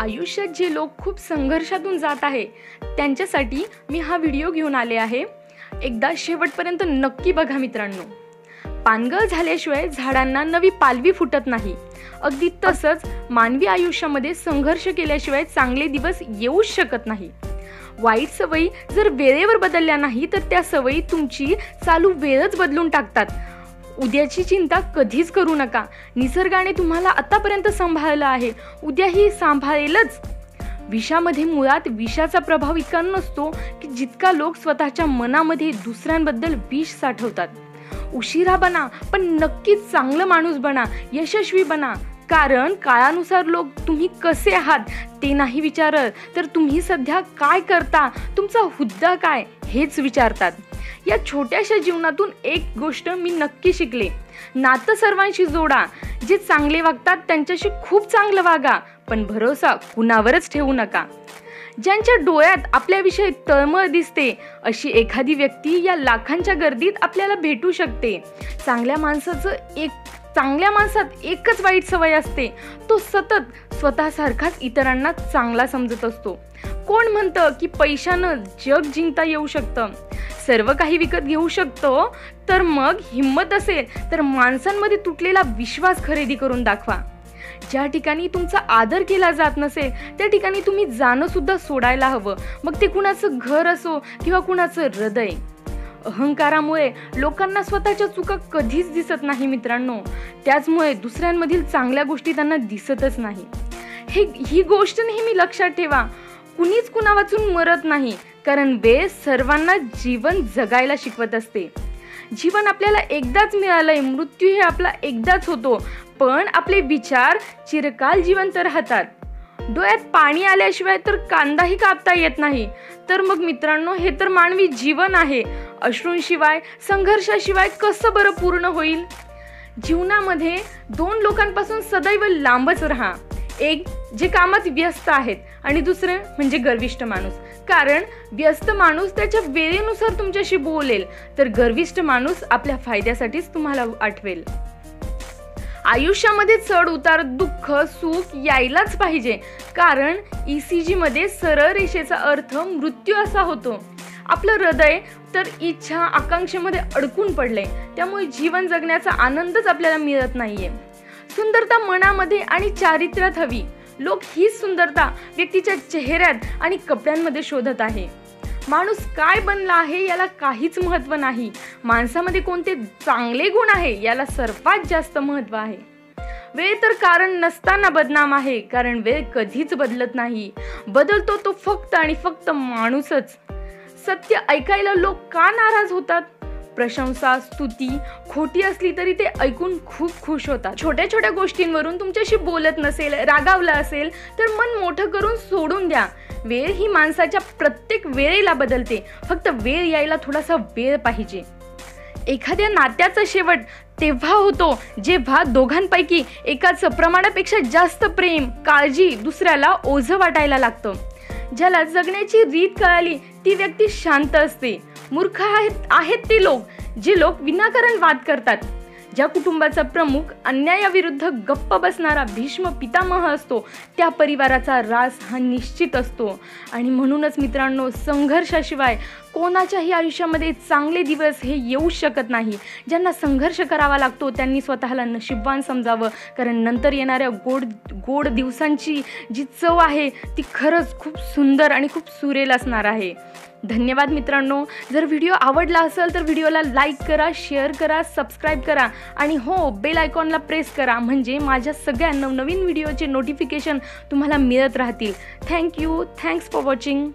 आयुष्यात जे लोक खूप संघर्षातून जात आहे त्यांच्यासाठी मी हा व्हिडिओ घेऊन आले आहे। एकदा शेवटपर्यंत नक्की बघा मित्रांनो। पानगळ झाल्याशिवाय झाडांना नवी पालवी फुटत नाही। अगदी तसंच मानवी आयुष्यामध्ये संघर्ष केल्याशिवाय चांगले दिवस येऊच शकत नाही। वाईट सवयी जर वेळेवर बदलल्या नाही तर त्या सवयी तुमची चालू वेळच बदलून टाकतात। उद्याची चिंता कधीच करू नका। निसर्गाने तुम्हाला आतापर्यंत सांभाळलं आहे, उद्याही सांभाळेलच। विषामध्ये मुळात विषाचा प्रभाव इतका नसतो की जितका लोक स्वतःच्या मनामध्ये दुसऱ्यांबद्दल विष साठवतात। उशिरा बना पण नक्कीच चांगलं माणूस बना, यशस्वी बना। कारण काळानुसार लोक तुम्ही कसे आहात ते नाही विचारत, तर तुम्ही सध्या काय करता, तुमचा हुद्दा काय हेच विचारतात। या छोट्याशा जीवनातून एक गोष्ट मी नक्की शिकले, नातं सर्वांशी जोडा। जे चांगले वागतात त्यांच्याशी खूप चांगलं वागा, पण भरोसा कुणावरच ठेवू नका। ज्यांच्या डोळ्यात आपल्याविषयी तळमळ दिसते अशी एखादी व्यक्ती या लाखांच्या गर्दीत आपल्याला भेटू शकते। चांगल्या माणसात एकच वाईट सवय असते, तो सतत स्वतःसारखाच इतरांना चांगला समजत असतो। कोण म्हणतं की पैशानं जग जिंकता येऊ शकतं, सर्व काही विकत घेऊ शकतो, तर मग हिम्मत असेल तर माणसांमध्ये तुटलेला विश्वास खरेदी करून दाखवा। ज्या ठिकाणी तुमचा आदर केला जात नसेल त्या ठिकाणी तुम्ही जाणं सुद्धा सोडायला हवं, मग ते कुणाचं घर असो किंवा कुणाचं हृदय। अहंकारामुळे लोकांना स्वतःच्या चुका कधीच दिसत नाही मित्रांनो, त्याचमुळे दुसऱ्यांमधील चांगल्या गोष्टी त्यांना दिसतच नाही। ही गोष्ट नेहमी लक्षात ठेवा, कुणीच कुणा वाचून मरत नाही, कारण वेळ सर्वांना जीवन जगायला शिकवत असते। जीवन आपल्याला एकदाच मिळालंय, मृत्यू हे आपला एकदाच होतो, पण आपले विचार चिरकाल जिवंत राहतात। डोळ्यात पाणी आल्याशिवाय तर कांदाही कापता येत नाही, तर मग मित्रांनो हे तर मानवी जीवन आहे। अश्रूंशिवाय, संघर्षाशिवाय कसं बरं पूर्ण होईल? जीवनामध्ये दोन लोकांपासून सदैव लांबच राहा। एक जे कामात व्यस्त आहेत आणि दुसरे म्हणजे गर्विष्ठ माणूस। कारण व्यस्त माणूस त्याच्या वेळेनुसार तुमच्याशी बोलेल, तर गर्विष्ठ माणूस आपल्या फायद्यासाठीच तुम्हाला आठवेल। आयुष्यामध्ये चढ उतार, दुःख सुख यायलाच पाहिजे, कारण ECG मध्ये सरळ रेषेचा अर्थ मृत्यू असा होतो। आपलं हृदय तर इच्छा आकांक्षेमध्ये अडकून पडले, त्यामुळे जीवन जगण्याचा आनंदच आपल्याला मिळत नाहीये। सुंदरता मनामध्ये आणि चारित्र्यात हवी। लोक हीच सुंदरता व्यक्तीच्या चेहऱ्यात आणि कपड्यांमध्ये शोधत आहे। माणूस काय बनला आहे याला काहीच महत्त्व नाही, माणसामध्ये कोणते चांगले गुण आहे याला सर्वात जास्त महत्त्व आहे। वेळ तर कारण नसताना बदनाम आहे, कारण वेळ कधीच बदलत नाही, बदलतो तो फक्त आणि फक्त माणूसच। सत्य ऐकायला लोक का नाराज होतात? प्रशंसा स्तुती खोटी असली तरी ते ऐकून खूप खुश होतात। छोट्या छोट्या गोष्टींवरून तुमच्याशी बोलत नसेल, रागावलं असेल तर मन मोठं करून सोडून द्या। वेळ ही माणसाच्या प्रत्येक वेळेला बदलते, फक्त वेळ यायला थोडासा वेळ पाहिजे। एखाद्या नात्याचा शेवट तेव्हा होतो जेव्हा दोघांपैकी एकाचं प्रमाणापेक्षा जास्त प्रेम काळजी दुसऱ्याला ओझं वाटायला लागतं। ज्याला जगण्याची रीत कळाली ती व्यक्ती शांत असते। मूर्ख आहेत ते लोक जे लोक विनाकारण वाद करतात। ज्या कुटुंबाचा प्रमुख अन्यायाविरुद्ध गप्प बसणारा भीष्म पितामह असतो त्या परिवाराचा रास हा निश्चित असतो। आणि म्हणूनच मित्रांनो, संघर्षाशिवाय कोणाच्याही आयुष्यामध्ये चांगले दिवस हे येऊ शकत नाही। ज्यांना संघर्ष करावा लागतो त्यांनी स्वतःला नशीबवान समजावं, कारण नंतर येणाऱ्या गोड दिवसांची जी चव आहे ती खरंच खूप सुंदर आणि खूप सुरेल असणार आहे। धन्यवाद मित्रांनो। जर व्हिडिओ आवडला असेल तर व्हिडिओला लाईक करा, शेअर करा, सबस्क्राईब करा आणि हो बेल आयकॉनला प्रेस करा, म्हणजे माझ्या सगळ्या नवनवीन व्हिडिओचे नोटिफिकेशन तुम्हाला मिळत राहतील। Thank you, thanks for watching.